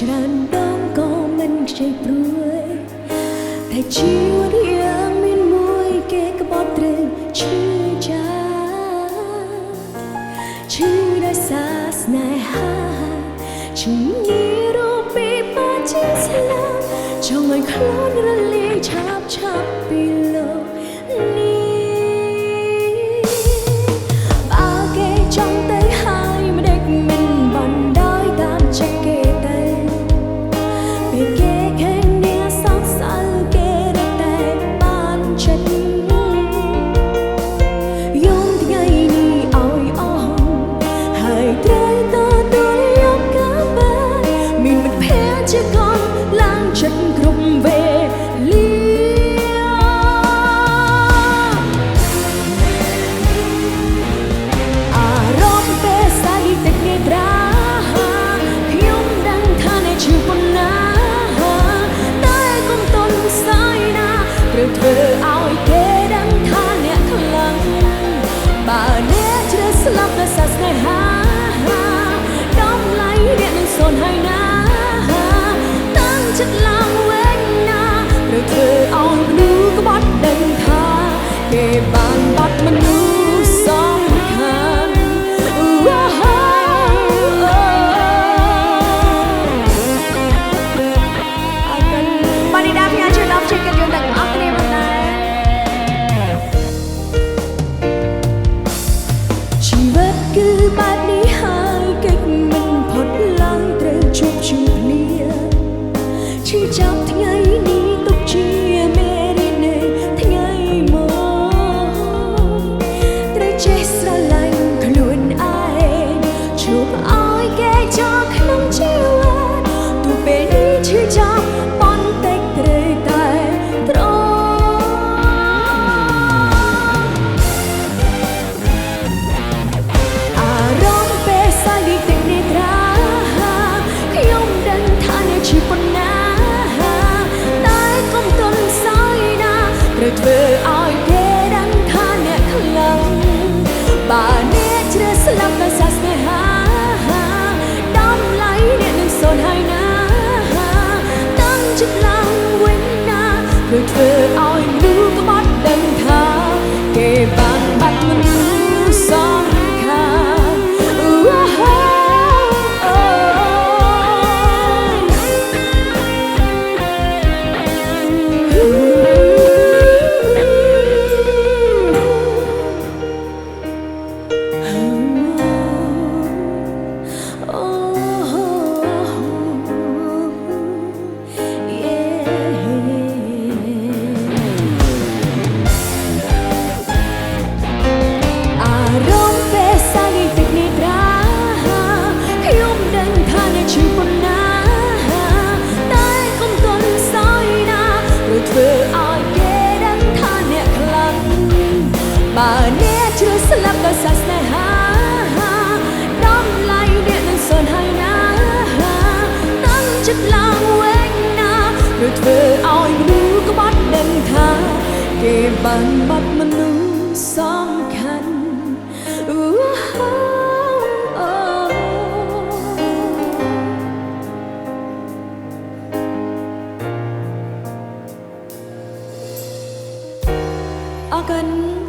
ច្រើនដងក៏មិនខ្ចីព្រួយតែជីវិតយ៉ាងមានមួយគេក្បត់ត្រូវឈឺចាប់ឈឺដោយសារស្នេហាឈឺនេះរូបពីបាជាស្លាប់ចង់ឲ្យខ្លួនរលាយឆាប់ពីលោកនេះបើគេចង់ទៅហើយមិនដេចមិនបណ្ដោយតាមចិត្តគេទៅពេលគេឃើញអ្នកសោកសៅគេរត់តែបានចិត្តយំថ្ងៃនេះឲ្យអស់ហើយត្រូវទទួលយកកាបានមានមិត្តភក្តិជាកូនឡើងចិត្តគ្រប់វេលាអារម្មណ៍ពេលសាយទឹកនេះត្រាខ្ញុំដឹងថាអ្នកជឿប៉ុណ្ណាតែកុំទន់ស្ដាយណាត្រូវធ្វើឲ្យគេដឹងថាអ្នកខ្លាំងបើអ្នកជ្រើសស្លាប់ដោយសារស្នេហាតម្លៃអ្នកនឹងសូន្យហើយណាតាំងចិត្តឡើងវិញណាត្រូវធ្វើឲ្យមនុស្សក្បត់ដឹងថាគេបានបាត់មនុស្សសំខាន់បាននេះដល់ខ្ញុំជឿដល់ជិះกันយើងទាំងអស់គ្នាមកដែរជីវិតគឺបែបនេះហើយកិច្ចមិនផុតឡើងត្រូវជួបជុំគ្នាឈឺចាប់ថ្ងៃនេះទុកជាមេរៀននៃថ្ងៃមកត្រូវចេះស្រឡាញ់ខ្លួនឯងជួបឲ្យគេចូលក្នុងជីវិតទោះពេលនេះឈឺចាប់បន្តិចត្រូវតែត្រង់អារម្មណ៍ពេលសាយទឹកនេះត្រាខ្ញុំដឹងថាអ្នកឈឺប៉ុណ្ណាតែកុំទន់ស្ដាយណាត្រូវធ្វើឲ្យគេដឹងថាអ្នកខ្លាំងបើអ្នកជ្រើសស្លាប់ដោយសារស្នេហាតម្លៃអ្នកនឹងសូន្យហើយណាតាំងចិត្តឡើងវិញណាត្រូវធ្វើឲ្យមនុស្សក្បត់ដឹងថាគេបានបាត់មនុស្សសំខាន់ធ្វើឲ្យគេដឹងថាអ្នកខ្លាំងបើអ្នកជ្រើសស្លាប់ដោយសារស្នេហាតម្លៃអ្នកនឹងសូន្យហើយណាតាំងចិត្តឡើងវិញណាឬធ្វើឲ្យមនុស្សក្បត់ដឹងថាគេបានបាត់មនុស្សសំខាន់អរគុណ